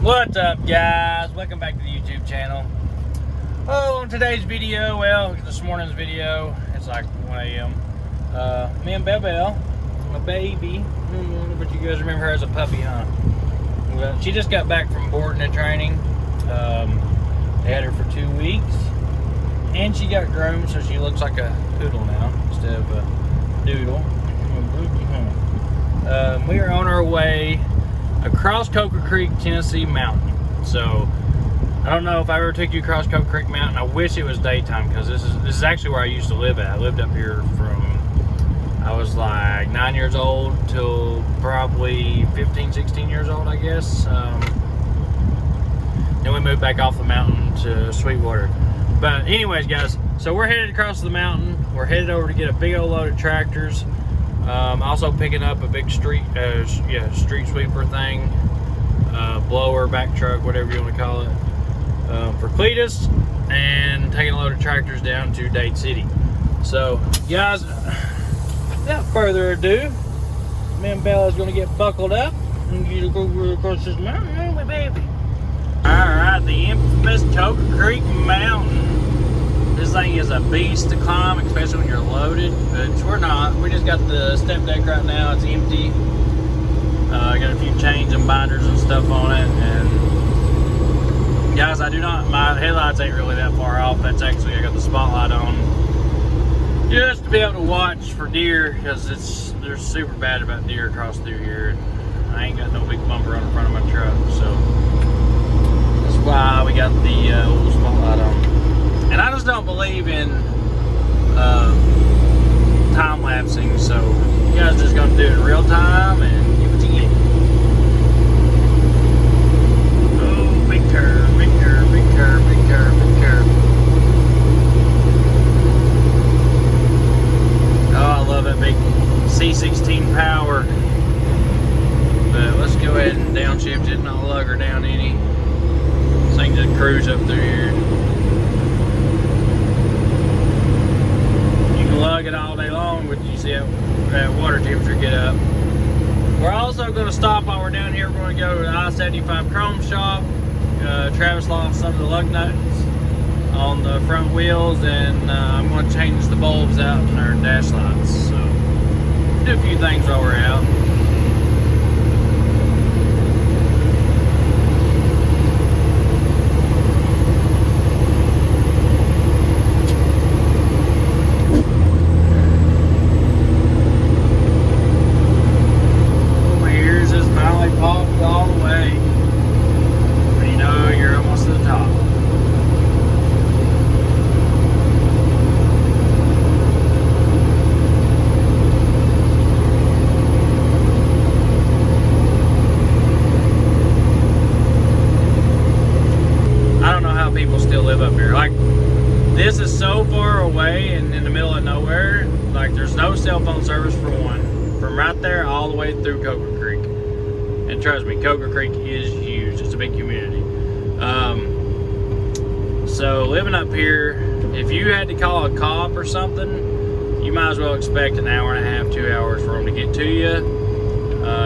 What's up, guys? Welcome back to the YouTube channel. Oh, on today's video, well, this morning's video, it's like 1 a.m. Me and Bebel, my baby, but you guys remember her as a puppy, huh? Well, she just got back from boarding and training. They had her for 2 weeks, and she got groomed, so she looks like a poodle now instead of a doodle. We are on our way across Coker Creek, Tennessee mountain. So I don't know if I ever took you across Coker Creek mountain. I wish it was daytime, because this is actually where I used to live at. I lived up here from I was like 9 years old till probably 15, 16 years old, I guess. Then we moved back off the mountain to Sweetwater. But anyways, guys, so we're headed across the mountain. We're headed over to get a big old load of tractors. Also picking up a big street sweeper thing, blower, back truck, whatever you want to call it, for Cletus, and taking a load of tractors down to Dade City. So, guys, without further ado, me and Bella's going to get buckled up and get across this mountain, my baby. Alright, the infamous Coker Creek Mountain. This thing is a beast to climb, especially when you're loaded, but we're not. We just got the step deck right now. It's empty. I got a few chains and binders and stuff on it. And guys, my headlights ain't really that far off. That's actually, I got the spotlight on just to be able to watch for deer, because they're super bad about deer across through here. And I ain't got no big bumper on the front of my truck, so that's why we got the little spotlight on. And I just don't believe in time-lapsing, so you guys just gonna do it in real time and get what you get. Oh, big curve, big curve, big curve, big curve, big curve. Oh, I love that big C16 power. But let's go ahead and downshift it, not lug her down any. So I can just cruise up through here. Lug it all day long, but you see that water temperature get up. We're also going to stop while we're down here. We're going to go to the I-75 Chrome Shop. Travis lost some of the lug nuts on the front wheels, and I'm going to change the bulbs out in our dash lights. So do a few things while we're out. People still live up here. Like, this is so far away and in the middle of nowhere. Like, there's no cell phone service for one, from right there all the way through Coker Creek. And trust me, Coker Creek is huge. It's a big community. So living up here, if you had to call a cop or something, you might as well expect an hour and a half, 2 hours for them to get to you.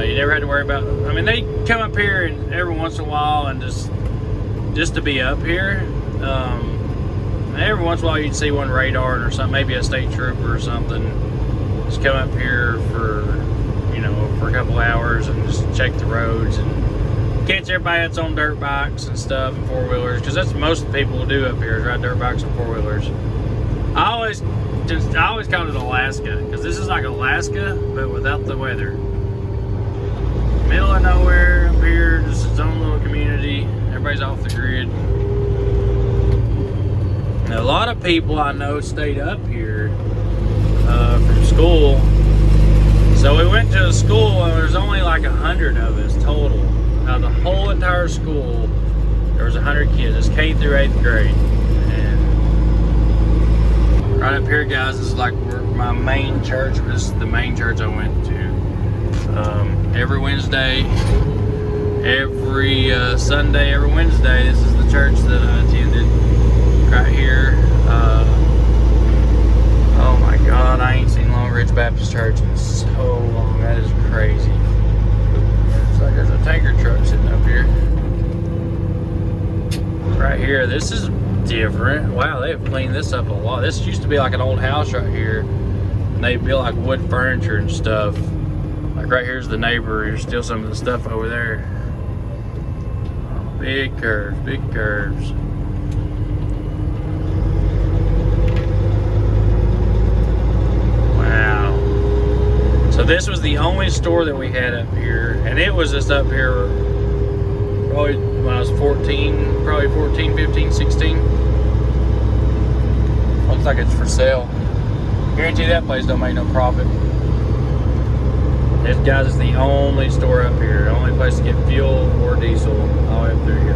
You never had to worry about, I mean, they come up here and every once in a while and just to be up here. Every once in a while you'd see one radar or something, maybe a state trooper or something, just come up here for a couple hours and just check the roads and catch everybody that's on dirt bikes and stuff and four-wheelers, because that's what most people do up here, is ride dirt bikes and four-wheelers. I always called it Alaska, because this is like Alaska but without the weather. Middle of nowhere up here, just its own little community. Everybody's off the grid. Now, a lot of people I know stayed up here from school. So we went to a school and there's only like 100 of us total. Out of the whole entire school, there was 100 kids. It's K through 8th grade. And right up here, guys, is like where my main church was. The main church I went to. Every Wednesday, every Sunday, every Wednesday, this is the church that I attended right here. Oh my God, I ain't seen Long Ridge Baptist Church in so long. That is crazy. It's like there's a tanker truck sitting up here. here, this is different. Wow, they've cleaned this up a lot. This used to be like an old house right here, and they built like wood furniture and stuff. Like right here's the neighbor. Here's still some of the stuff over there. Oh, big curves, big curves. Wow. So this was the only store that we had up here, and it was just up here probably when I was 14, probably 14, 15, 16. Looks like it's for sale. Guarantee that place don't make no profit. This, guys, is the only store up here. The only place to get fuel or diesel all the way up through here.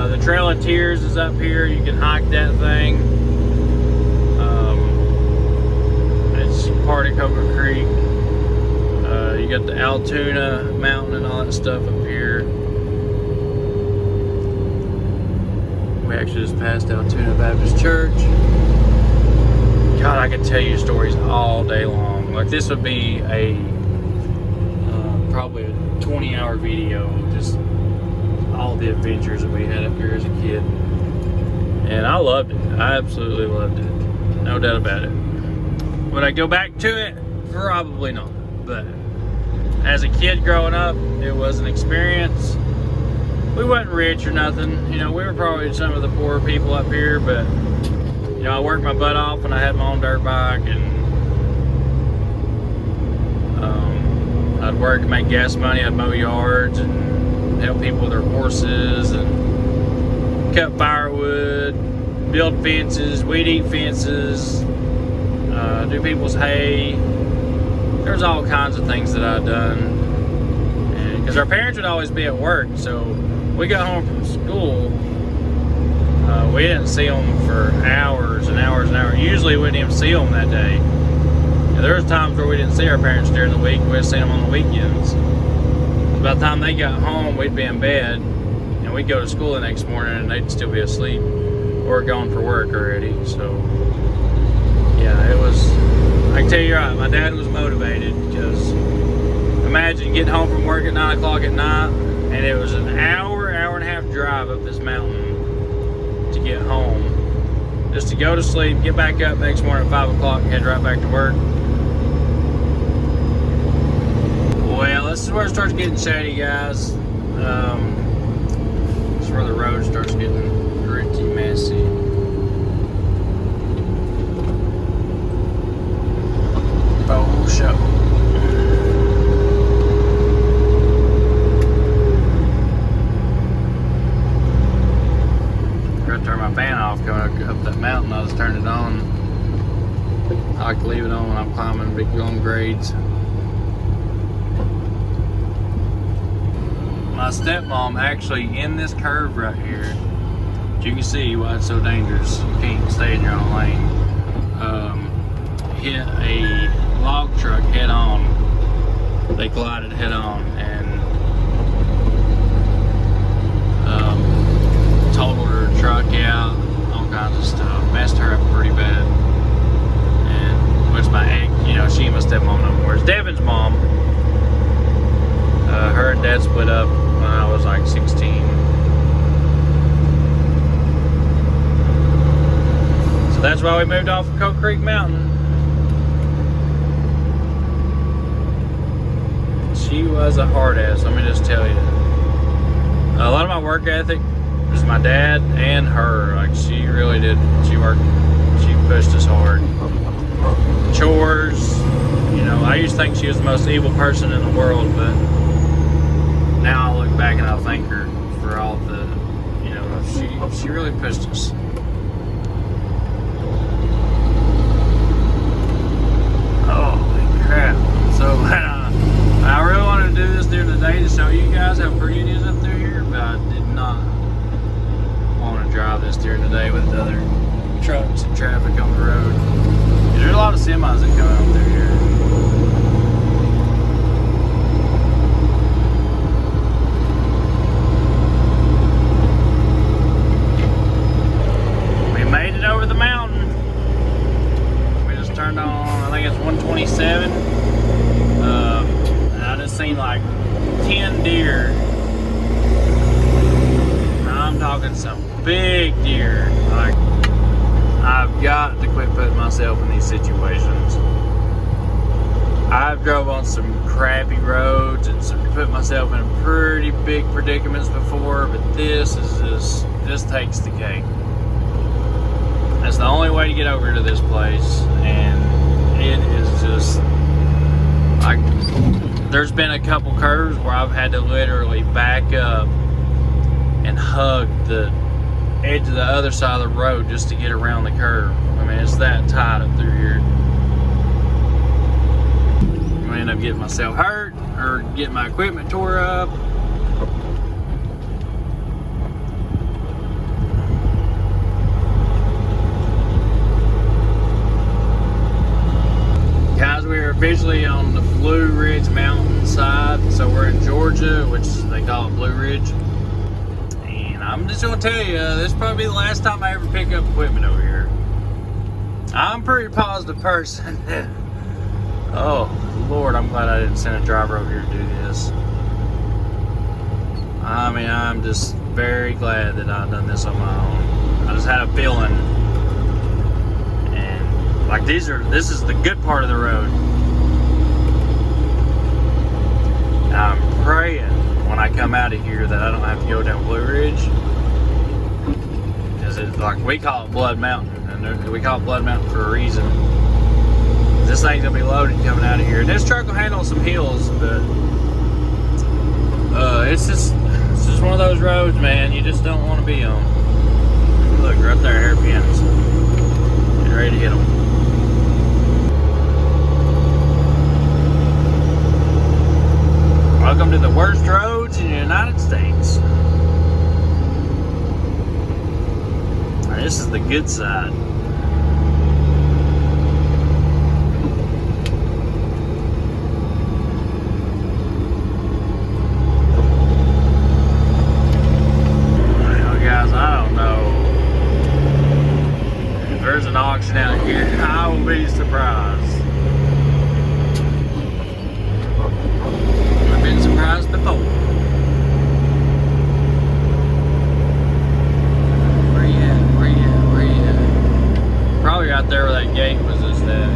The Trail of Tears is up here. You can hike that thing. It's part of Cocoa Creek. You got the Altoona Mountain and all that stuff up here. We actually just passed Altoona Baptist Church. God, I could tell you stories all day long. Like this would be a probably a 20-hour video, just all the adventures that we had up here as a kid. And I loved it. I absolutely loved it. No doubt about it. Would I go back to it? Probably not. But as a kid growing up, it was an experience. We wasn't rich or nothing. You know, we were probably some of the poorer people up here, but you know, I worked my butt off and I had my own dirt bike, and I'd work to make gas money. I'd mow yards and help people with their horses and cut firewood, build fences, weed eat fences, do people's hay. There's all kinds of things that I've done. Because our parents would always be at work, so we got home from school. We didn't see them for hours and hours and hours. Usually we didn't even see them that day. There was times where we didn't see our parents during the week. We'd see them on the weekends. By the time they got home, we'd be in bed, and we'd go to school the next morning, and they'd still be asleep or gone for work already. So, yeah, it was. I can tell you right, my dad was motivated, because imagine getting home from work at 9 o'clock at night, and it was an hour and a half drive up this mountain to get home, just to go to sleep, get back up next morning at 5 o'clock, and head right back to work. Well, this is where it starts getting shady, guys. This is where the road starts getting pretty messy. Oh, show. Turn my fan off coming up that mountain. I just turned it on. I like to leave it on when I'm climbing big long grades. My stepmom actually, in this curve right here, as you can see why it's so dangerous, you can't stay in your own lane, hit a log truck head on. They collided head on and totaled her truck out, all kinds of stuff, messed her up pretty bad. And which my aunt, you know, she and my stepmom no more. It's Devin's mom. Her and dad split up when I was like 16. So that's why we moved off of Cocoa Creek Mountain. She was a hard ass, let me just tell you. A lot of my work ethic was my dad and her. Like, she really did. She pushed us hard. Chores, you know, I used to think she was the most evil person in the world, but now I look back and I thank her for all the, you know, she really pushed us. Holy crap. So I really wanted to do this during the day to show you guys how pretty it is up through here, but I did not want to drive this during the day with other trucks and traffic on the road. There's a lot of semis that come out through here. We made it over the mountain. We just turned on, I think it's 127. And I just seen like 10 deer. I'm myself in these situations. I've drove on some crappy roads and put myself in pretty big predicaments before, but this is just takes the cake. That's the only way to get over to this place, and it is just like, there's been a couple curves where I've had to literally back up and hug the edge of the other side of the road just to get around the curve. I mean, it's that tight up through here. I'm gonna end up getting myself hurt or getting my equipment tore up. Guys, we are officially on the Blue Ridge Mountain side. So we're in Georgia, which they call it Blue Ridge. And I'm just gonna tell you, this is probably the last time I ever pick up equipment over here. I'm a pretty positive person. Oh, Lord, I'm glad I didn't send a driver over here to do this. I mean, I'm just very glad that I've done this on my own. I just had a feeling. And like this is the good part of the road. And I'm praying when I come out of here that I don't have to go down Blue Ridge. Because it's like, we call it Blood Mountain. And we call it Blood Mountain for a reason. This thing's gonna be loaded coming out of here. This truck will handle some hills, but it's just one of those roads, man, you just don't want to be on. Look, right there, hairpins. Getting ready to hit them. Welcome to the worst roads in the United States. And this is the good side. There's an auction out here. I will be surprised. I've been surprised before. Where you at? Where you at? Where you at? Probably right there where that gate was just at.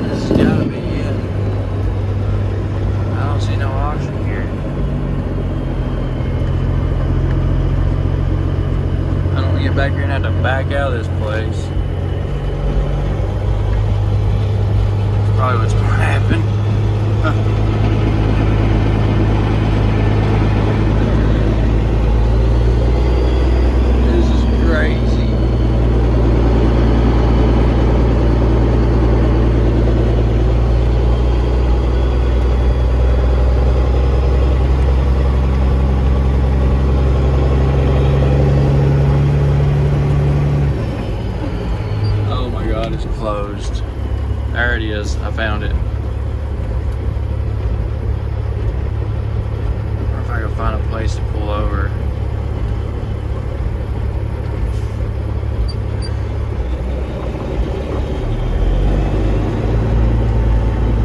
This has gotta be it. I don't see no auction here. Get back here and have to back out of this place. That's probably what's going to happen. This is crazy. It's closed. There it is. I found it. I wonder if I can find a place to pull over.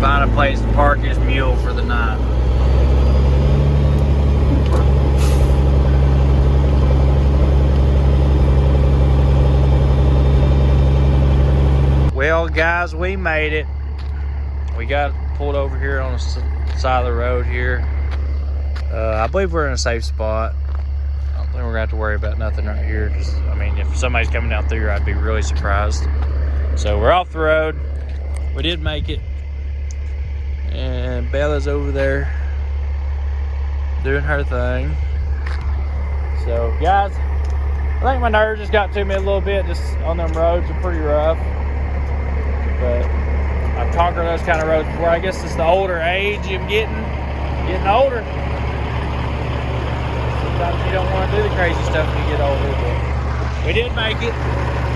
Find a place to park his mule for the night. Well, guys, we made it. We got pulled over here on the side of the road here. I believe we're in a safe spot. I don't think we're gonna have to worry about nothing right here. Just, I mean, if somebody's coming down through here, I'd be really surprised. So we're off the road. We did make it. And Bella's over there doing her thing. So, guys, I think my nerves just got to me a little bit. Just on them roads are pretty rough. But I've conquered those kind of roads before. I guess it's the older age I'm getting older. Sometimes you don't want to do the crazy stuff when you get older, but we did make it.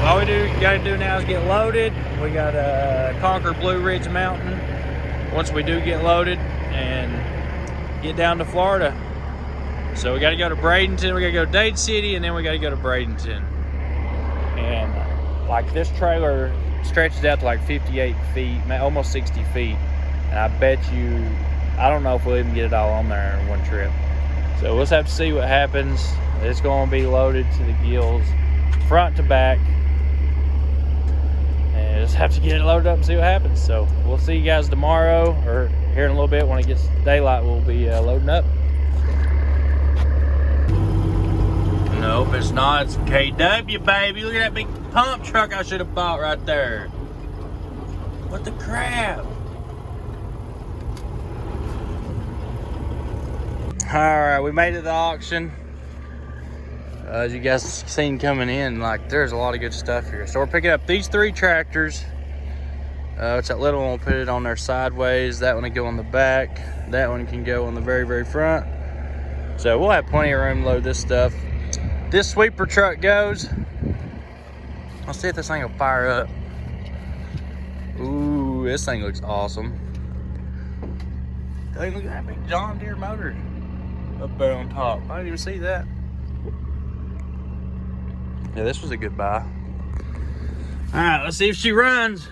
All we got to do now is get loaded. We got to conquer Blue Ridge Mountain once we do get loaded and get down to Florida. So we got to go to Bradenton, we got to go to Dade City, and then we got to go to Bradenton. And like this trailer stretches out to like 58 feet, almost 60 feet. And I bet you, I don't know if we'll even get it all on there in one trip. So we'll just have to see what happens. It's going to be loaded to the gills, front to back. And just have to get it loaded up and see what happens. So we'll see you guys tomorrow, or here in a little bit when it gets daylight, we'll be loading up. Nope, it's not. It's KW, baby. Look at that big pump truck I should have bought right there. What the crap? Alright, we made it to the auction. As you guys seen coming in, like, there's a lot of good stuff here. So we're picking up these 3 tractors. It's that little one, we'll put it on there sideways. That one will go on the back. That one can go on the very, very front. So we'll have plenty of room to load this stuff. This sweeper truck goes. Let's see if this thing will fire up. Ooh, this thing looks awesome. Hey, look at that big John Deere motor up there on top. I didn't even see that. Yeah, this was a good buy. All right, let's see if she runs.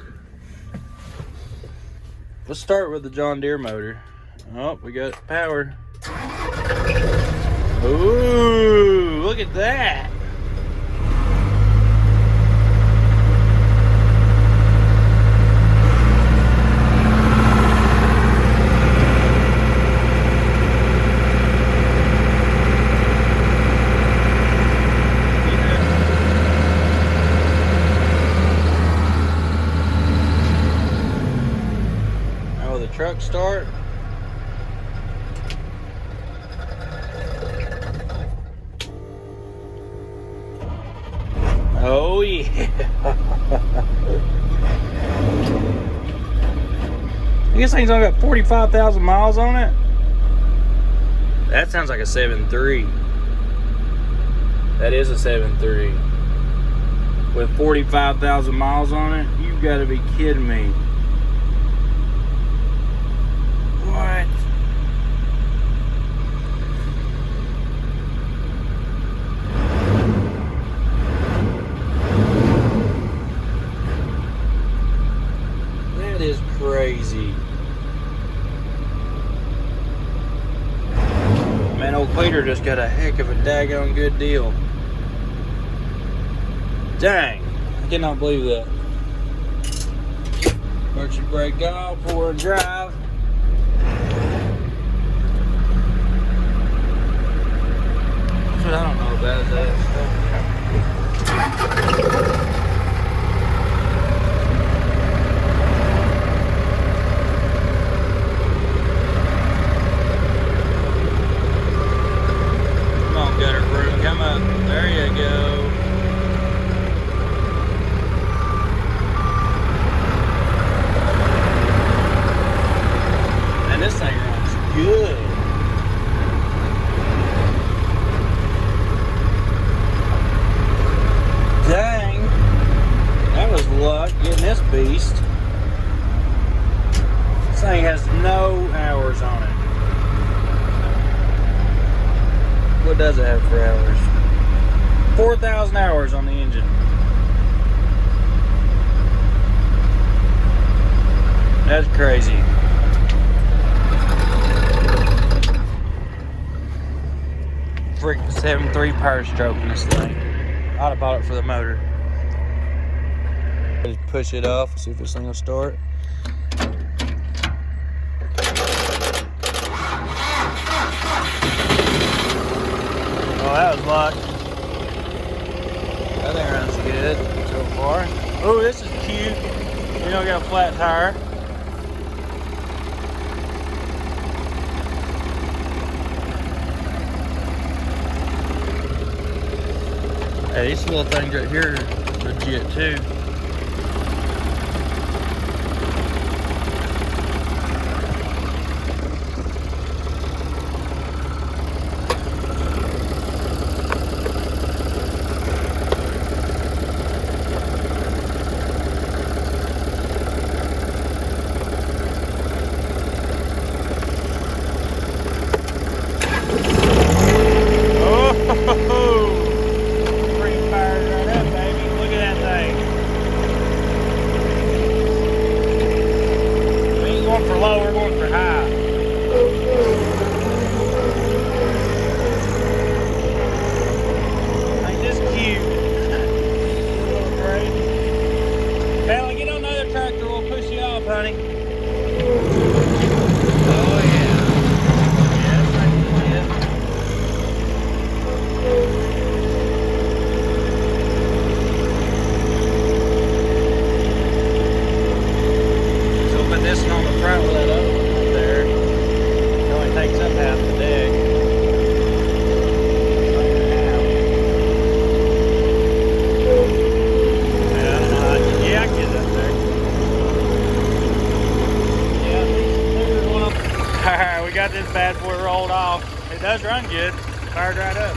Let's start with the John Deere motor. Oh, we got it powered. Ooh, look at that. Truck start. Oh yeah. This thing's only got 45,000 miles on it. That sounds like a 7.3. That is a 7.3 with 45,000 miles on it. You gotta be kidding me. What? That is crazy. Man, old Cleater just got a heck of a daggone good deal. Dang, I cannot believe that. Emergency brake off, 4 and drive. I don't know about that stuff. Come on, gutter broom, come up. There you go. And this thing runs good. Dang, that was luck getting this beast. This thing has no hours on it. What does it have for hours? 4,000 hours on the engine. That's crazy. Freaking 7.3 power stroke in this thing. I'd have bought it for the motor. Just push it off, see if this thing will start. Oh, that was luck. That thing runs good so far. Oh, this is cute. We don't got a flat tire. Hey, these little things right here are legit too. right with that other one up there. It only takes up half the deck. Yeah, I can get it up there. Yeah, there's one up. Alright, we got this bad boy rolled off. It does run good. Fired right up.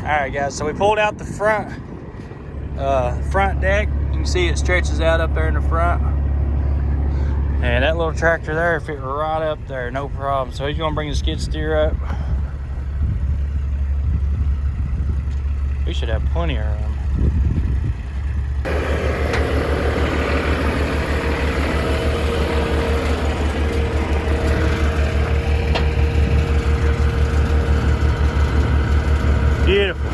Alright guys, so we pulled out the front deck. You can see it stretches out up there in the front. And that little tractor there fit right up there, no problem. So he's gonna bring the skid steer up. We should have plenty of room. Beautiful.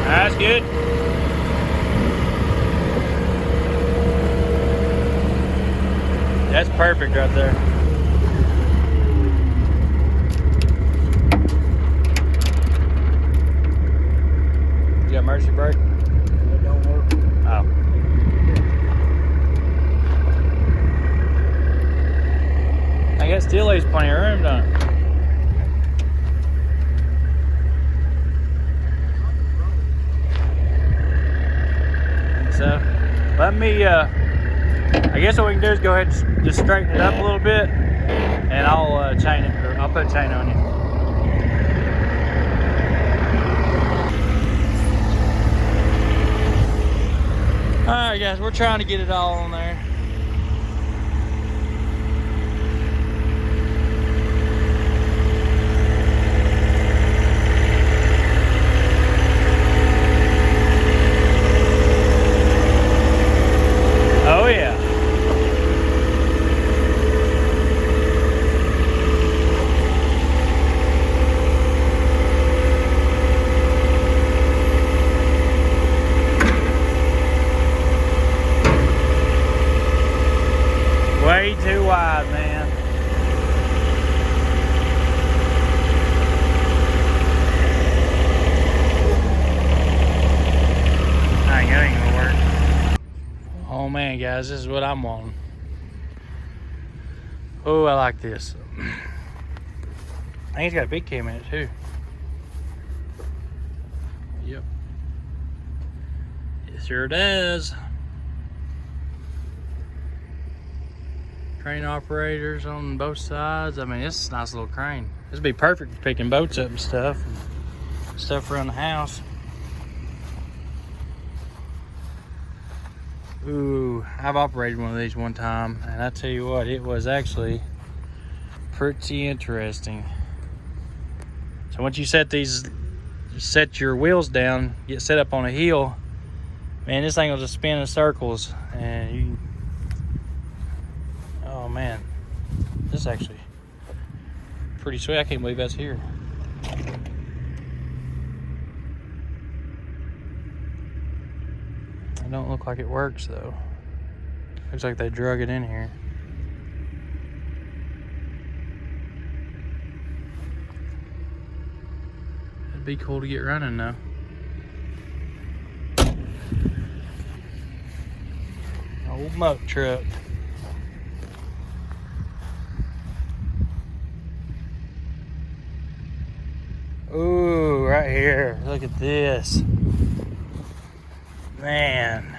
That's good. That's perfect right there. You got emergency brake? It don't work. Oh. I guess still leaves plenty of room, don't it? So let me I guess what we can do is go ahead and just straighten it up a little bit, and I'll chain it, or I'll put a chain on you. Alright guys, we're trying to get it all on there. Oh yeah. man, guys, this is what I'm wanting. Oh, I like this. I think it's got a big cam in it too. Yep. It sure does. Crane operators on both sides. I mean, it's a nice little crane. This would be perfect for picking boats up and stuff around the house. Ooh, I've operated one of these one time, and I tell you what, it was actually pretty interesting. So once you set your wheels down, get set up on a hill, man, this thing will just spin in circles, and you, oh man, this is actually pretty sweet. I can't believe that's here. It don't look like it works though. Looks like they drug it in here. It'd be cool to get running though. Old muck truck. Ooh, right here. Look at this. Man.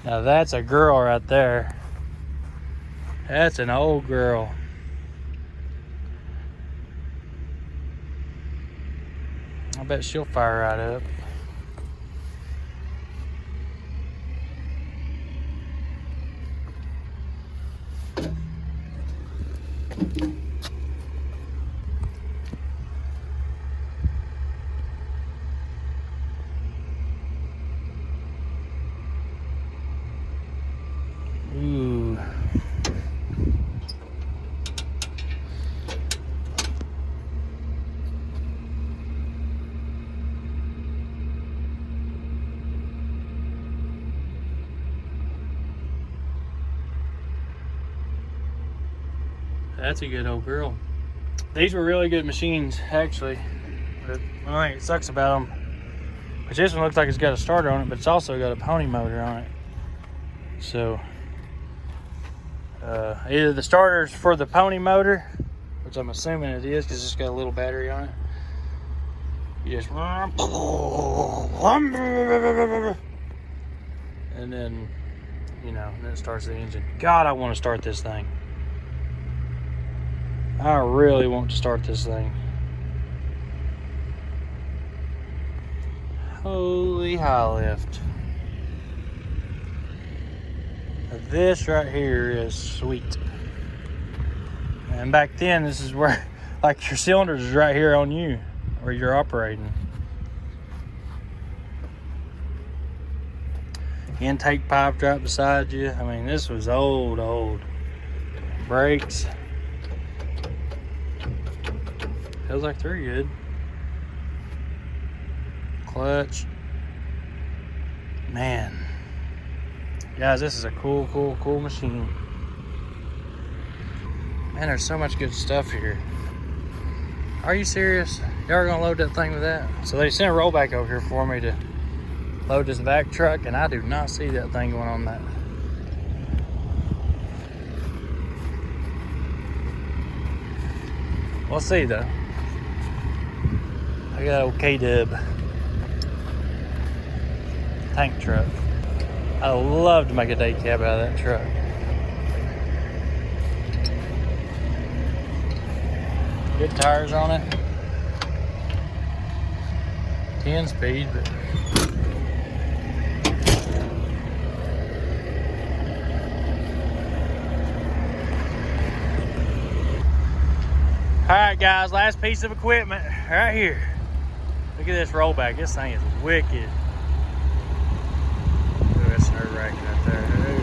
Now that's a girl right there. That's an old girl. I bet she'll fire right up. Ooh. That's a good old girl. These were really good machines, actually. But one thing that sucks about them, which this one looks like it's got a starter on it, but it's also got a pony motor on it. So, either the starter's for the pony motor, which I'm assuming it is because it's got a little battery on it. You just, and then, you know, then it starts the engine. God, I want to start this thing. I really want to start this thing. Holy high lift. This right here is sweet. And back then, this is where, like, your cylinders is right here on you, where you're operating. Intake pipe right beside you. I mean, this was old. Brakes. Feels like they're good. Clutch. Man. Guys, this is a cool machine. Man, there's so much good stuff here. Are you serious? Y'all are gonna load that thing with that? So they sent a rollback over here for me to load this vac truck, and I do not see that thing going on that. We'll see though. I got old K-Dub tank truck. I would love to make a day cab out of that truck. Good tires on it. 10 speed, but alright guys, last piece of equipment right here. Look at this rollback. This thing is wicked. Look at that snare rack right there. Ooh.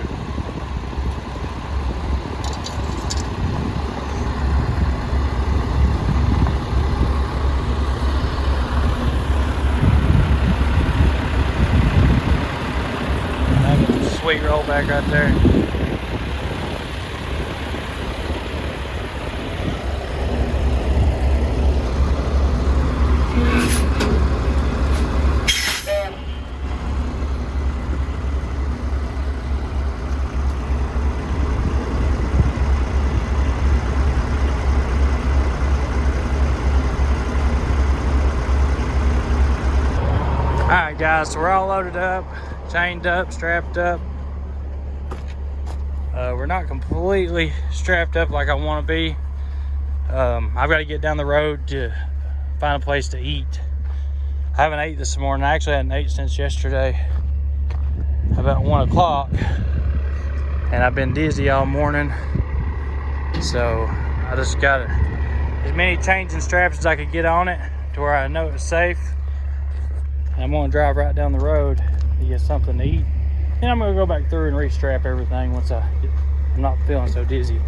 That's a sweet rollback right there. guys, so we're all loaded up, chained up, strapped up. We're not completely strapped up like I want to be. I've got to get down the road to find a place to eat. I haven't ate this morning. I actually hadn't ate since yesterday, about 1 o'clock, and I've been dizzy all morning. So I just got as many chains and straps as I could get on it to where I know it's safe. And I'm gonna drive right down the road to get something to eat. Then I'm gonna go back through and restrap everything once I'm not feeling so dizzy.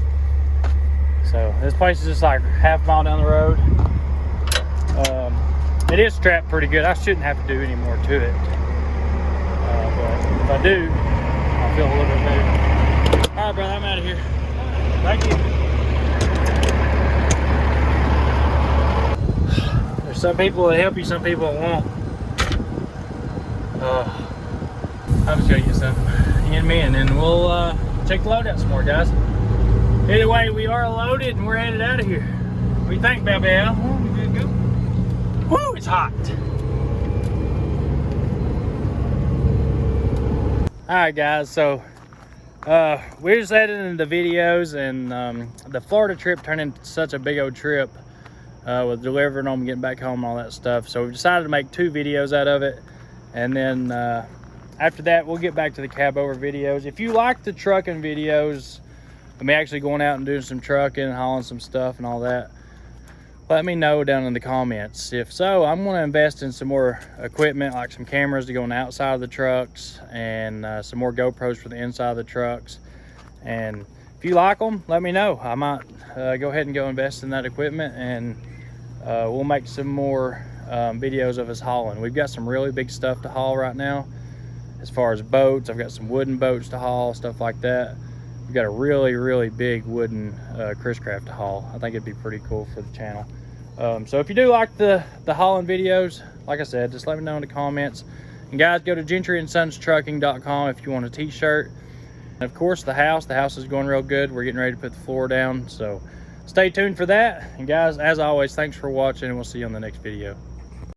So this place is just like half a mile down the road. It is strapped pretty good. I shouldn't have to do any more to it. But if I do, I'll feel a little bit better. All right, brother, I'm out of here. Thank you. There's some people that help you, some people that won't. I'm just gonna get something in me, and then we'll check the loadout some more, guys. Anyway, we are loaded and we're headed out of here. What do you think, baby Al? We good to go? Woo, it's hot. All right, guys, so we're just editing the videos, and the Florida trip turned into such a big old trip with delivering them, getting back home, and all that stuff. So we decided to make 2 videos out of it, and then after that, we'll get back to the cab over videos. If you like the trucking videos, I mean, actually going out and doing some trucking, hauling some stuff and all that, let me know down in the comments. If so, I'm going to invest in some more equipment, like some cameras to go on the outside of the trucks, and some more GoPros for the inside of the trucks. And if you like them, let me know. I might go ahead and go invest in that equipment, and we'll make some more videos of us hauling. We've got some really big stuff to haul right now. As far as boats, I've got some wooden boats to haul, stuff like that. We've got a really big wooden Chris Craft to haul. I think it'd be pretty cool for the channel. So if you do like the hauling videos, like I said, just let me know in the comments. And guys, go to GentryandSonsTrucking.com if you want a t-shirt. And of course, the house is going real good. We're getting ready to put the floor down, so stay tuned for that. And guys, as always, thanks for watching, and we'll see you on the next video.